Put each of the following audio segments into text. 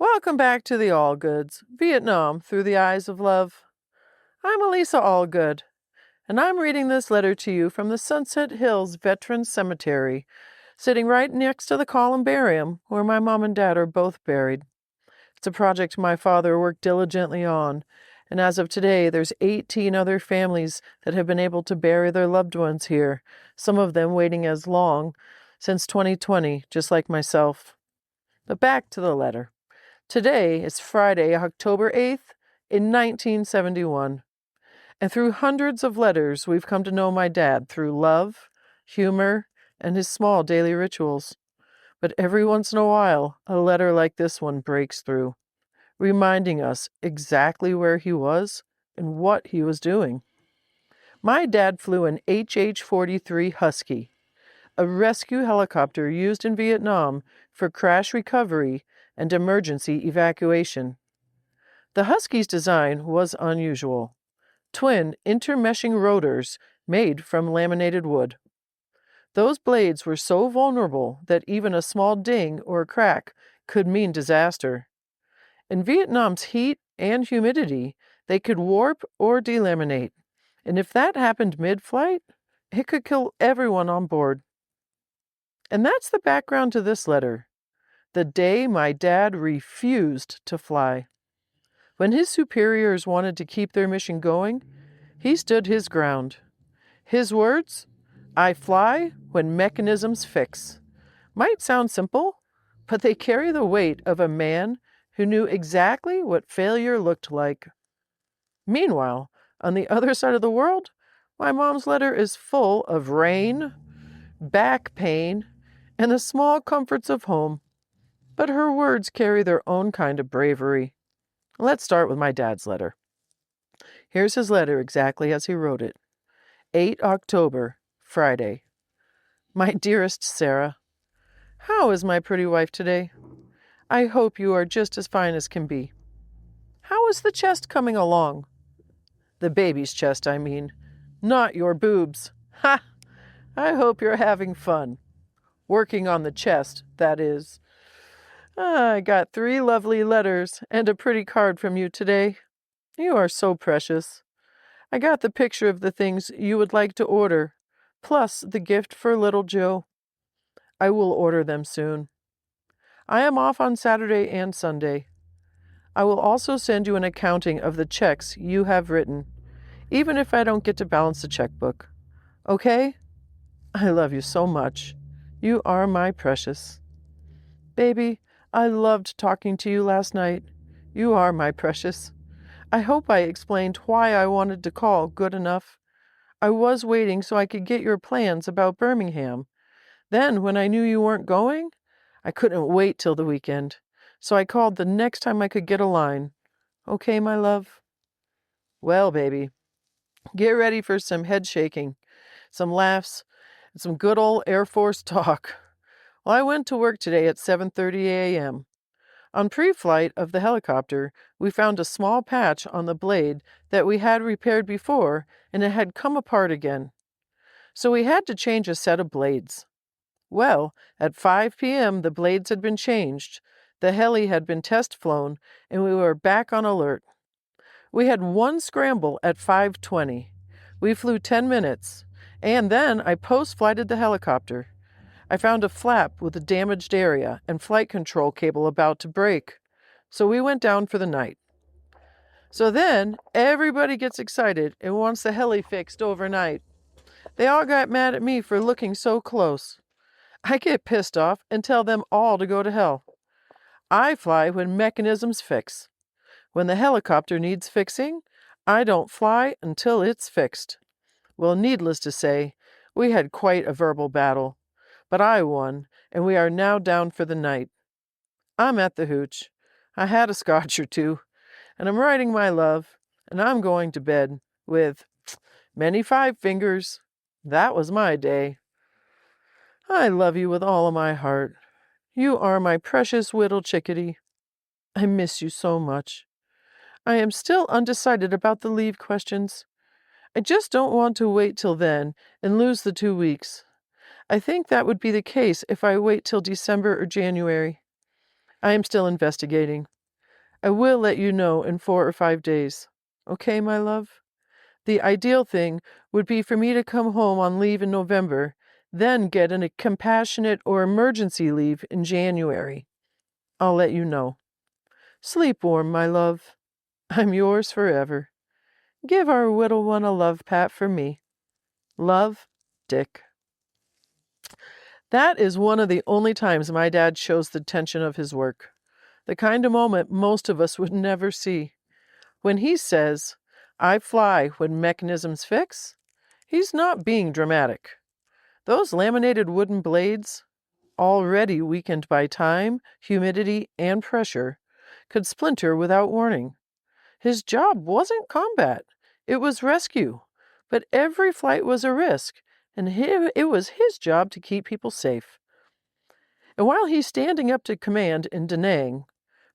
Welcome back to the Allgoods, Vietnam through the eyes of love. I'm Elisa Allgood, and I'm reading this letter to you from the Sunset Hills Veterans Cemetery, sitting right next to the columbarium where my mom and dad are both buried. It's a project my father worked diligently on, and as of today, there's 18 other families that have been able to bury their loved ones here, some of them waiting as long since 2020, just like myself. But back to the letter. Today is Friday, October 8th, in 1971, and through hundreds of letters we've come to know my dad through love, humor, and his small daily rituals. But every once in a while, a letter like this one breaks through, reminding us exactly where he was and what he was doing. My dad flew an HH-43 Husky, a rescue helicopter used in Vietnam for crash recovery and emergency evacuation. The Husky's design was unusual. Twin intermeshing rotors made from laminated wood. Those blades were so vulnerable that even a small ding or crack could mean disaster. In Vietnam's heat and humidity, they could warp or delaminate, and if that happened mid-flight, it could kill everyone on board. And that's the background to this letter. The day my dad refused to fly. When his superiors wanted to keep their mission going, he stood his ground. His words, "I fly when mechanisms fix," might sound simple, but they carry the weight of a man who knew exactly what failure looked like. Meanwhile, on the other side of the world, my mom's letter is full of rain, back pain, and the small comforts of home. But her words carry their own kind of bravery. Let's start with my dad's letter. Here's his letter exactly as he wrote it. 8 October, Friday. My dearest Sarah, how is my pretty wife today? I hope you are just as fine as can be. How is the chest coming along? The baby's chest, I mean, not your boobs. Ha! I hope you're having fun. Working on the chest, that is. I got 3 lovely letters and a pretty card from you today. You are so precious. I got the picture of the things you would like to order, plus the gift for little Joe. I will order them soon. I am off on Saturday and Sunday. I will also send you an accounting of the checks you have written, even if I don't get to balance the checkbook. Okay? I love you so much. You are my precious. Baby, I loved talking to you last night. You are my precious. I hope I explained why I wanted to call good enough. I was waiting so I could get your plans about Birmingham. Then, when I knew you weren't going, I couldn't wait till the weekend. So I called the next time I could get a line. Okay, my love? Well, baby, get ready for some head shaking, some laughs, and some good old Air Force talk. Well, I went to work today at 7:30 a.m. On pre-flight of the helicopter, we found a small patch on the blade that we had repaired before, and it had come apart again. So we had to change a set of blades. Well, at 5 p.m. the blades had been changed, the heli had been test flown, and we were back on alert. We had one scramble at 5:20. We flew 10 minutes, and then I post-flighted the helicopter. I found a flap with a damaged area and flight control cable about to break, so we went down for the night. So then, everybody gets excited and wants the heli fixed overnight. They all got mad at me for looking so close. I get pissed off and tell them all to go to hell. I fly when mechanisms fix. When the helicopter needs fixing, I don't fly until it's fixed. Well, needless to say, we had quite a verbal battle. But I won, and we are now down for the night. I'm at the hooch. I had a scotch or two, and I'm writing my love, and I'm going to bed with many 5 fingers. That was my day. I love you with all of my heart. You are my precious little chickadee. I miss you so much. I am still undecided about the leave questions. I just don't want to wait till then and lose the 2 weeks. I think that would be the case if I wait till December or January. I am still investigating. I will let you know in 4 or 5 days. Okay, my love? The ideal thing would be for me to come home on leave in November, then get a compassionate or emergency leave in January. I'll let you know. Sleep warm, my love. I'm yours forever. Give our little one a love pat for me. Love, Dick. That is one of the only times my dad shows the tension of his work. The kind of moment most of us would never see. When he says, I fly when mechanisms fix, he's not being dramatic. Those laminated wooden blades, already weakened by time, humidity, and pressure, could splinter without warning. His job wasn't combat, it was rescue. But every flight was a risk, and it was his job to keep people safe. And while he's standing up to command in Da Nang,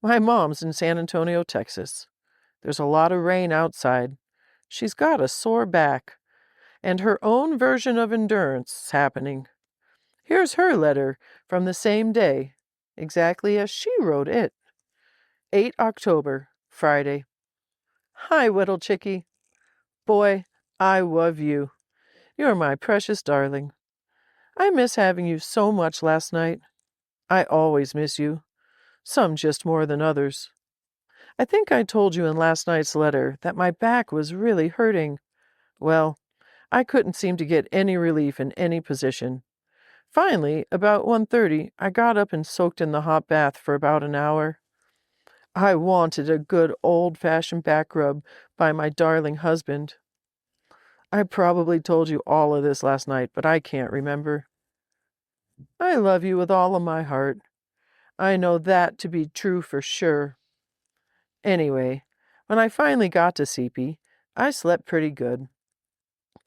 my mom's in San Antonio, Texas. There's a lot of rain outside. She's got a sore back, and her own version of endurance is happening. Here's her letter from the same day, exactly as she wrote it. 8 October, Friday. Hi, little chickie. Boy, I love you. You're my precious darling. I miss having you so much last night. I always miss you, some just more than others. I think I told you in last night's letter that my back was really hurting. Well, I couldn't seem to get any relief in any position. Finally, about 1:30, I got up and soaked in the hot bath for about an hour. I wanted a good old-fashioned back rub by my darling husband. I probably told you all of this last night, but I can't remember. I love you with all of my heart. I know that to be true for sure. Anyway, when I finally got to CP, I slept pretty good.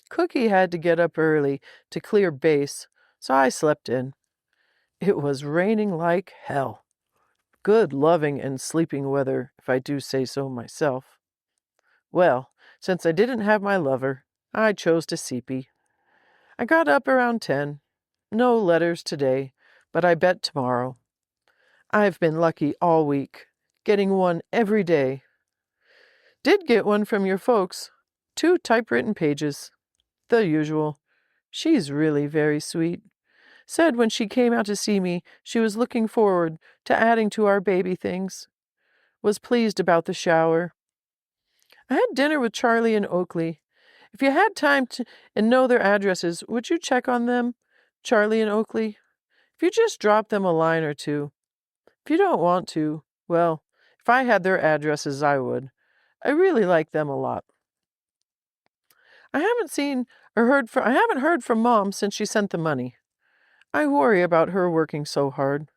Cookie had to get up early to clear base, so I slept in. It was raining like hell. Good loving and sleeping weather, if I do say so myself. Well, since I didn't have my lover, I chose to CP. I got up around 10. No letters today, but I bet tomorrow. I've been lucky all week, getting one every day. Did get one from your folks. 2 typewritten pages. The usual. She's really very sweet. Said when she came out to see me, she was looking forward to adding to our baby things. Was pleased about the shower. I had dinner with Charlie and Oakley. If you had time to and know their addresses, would you check on them, Charlie and Oakley? If you just drop them a line or two. If you don't want to, well, if I had their addresses, I would. I really like them a lot. I haven't heard from Mom since she sent the money. I worry about her working so hard.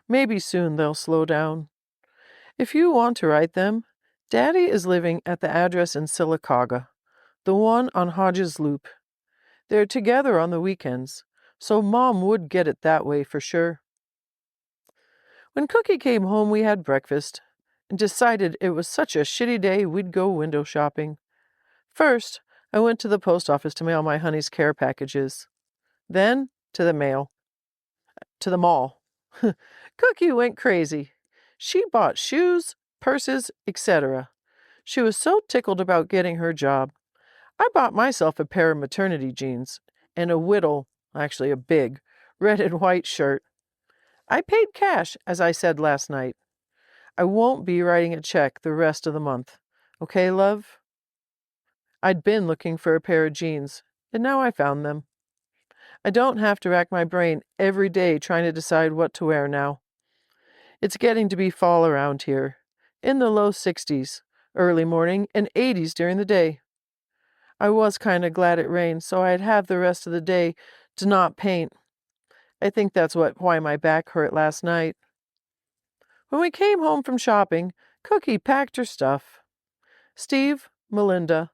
Maybe soon they'll slow down. If you want to write them, Daddy is living at the address in Sylacauga, the one on Hodges Loop. They're together on the weekends, so Mom would get it that way for sure. When Cookie came home, we had breakfast and decided it was such a shitty day we'd go window shopping. First, I went to the post office to mail my honey's care packages. Then, to the mall. Cookie went crazy. She bought shoes, purses, etc. She was so tickled about getting her job. I bought myself a pair of maternity jeans and actually a big, red and white shirt. I paid cash, as I said last night. I won't be writing a check the rest of the month. Okay, love? I'd been looking for a pair of jeans, and now I found them. I don't have to rack my brain every day trying to decide what to wear now. It's getting to be fall around here, in the low 60s, early morning, and 80s during the day. I was kind of glad it rained, so I'd have the rest of the day to not paint. I think that's why my back hurt last night. When we came home from shopping, Cookie packed her stuff. Steve, Melinda,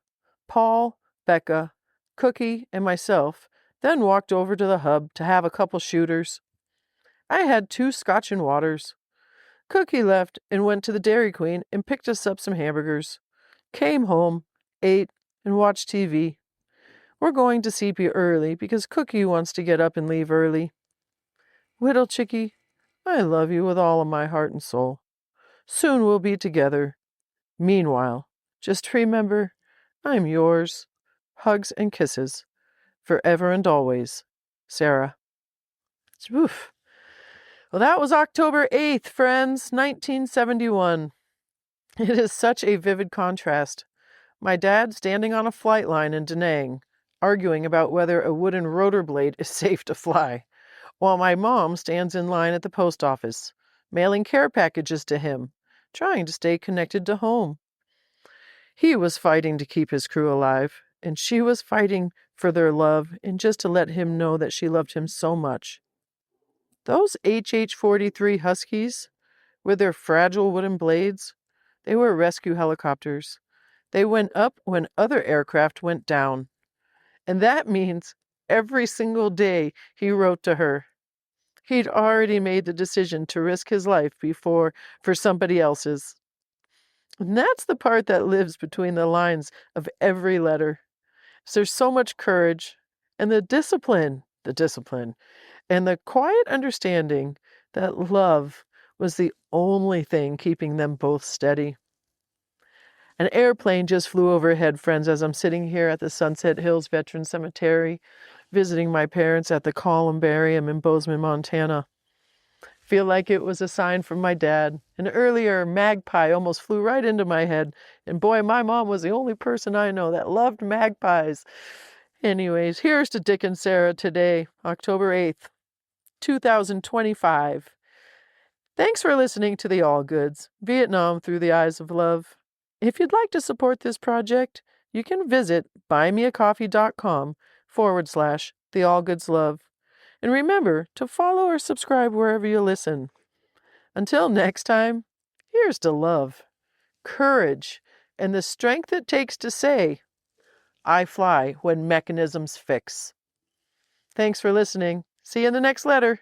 Paul, Becca, Cookie, and myself then walked over to the hub to have a couple shooters. I had 2 Scotch and waters. Cookie left and went to the Dairy Queen and picked us up some hamburgers. Came home, ate, and watched TV. We're going to CP early because Cookie wants to get up and leave early. Little chickie, I love you with all of my heart and soul. Soon we'll be together. Meanwhile, just remember, I'm yours. Hugs and kisses, forever and always. Sarah. Oof. Well, that was October 8th, friends, 1971. It is such a vivid contrast. My dad standing on a flight line in Da Nang, arguing about whether a wooden rotor blade is safe to fly, while my mom stands in line at the post office, mailing care packages to him, trying to stay connected to home. He was fighting to keep his crew alive, and she was fighting for their love and just to let him know that she loved him so much. Those HH-43 Huskies, with their fragile wooden blades, they were rescue helicopters. They went up when other aircraft went down. And that means every single day he wrote to her. He'd already made the decision to risk his life before for somebody else's. And that's the part that lives between the lines of every letter. So there's so much courage and the discipline, and the quiet understanding that love was the only thing keeping them both steady. An airplane just flew overhead, friends, as I'm sitting here at the Sunset Hills Veteran Cemetery, visiting my parents at the Columbarium in Bozeman, Montana. Feel like it was a sign from my dad. An earlier magpie almost flew right into my head, and boy, my mom was the only person I know that loved magpies. Anyways, here's to Dick and Sarah today, October 8th, 2025. Thanks for listening to the Allgoods, Vietnam Through the Eyes of Love. If you'd like to support this project, you can visit buymeacoffee.com/The Allgoods Love. And remember to follow or subscribe wherever you listen. Until next time, here's to love, courage, and the strength it takes to say, I fly when mechanisms fix. Thanks for listening. See you in the next letter.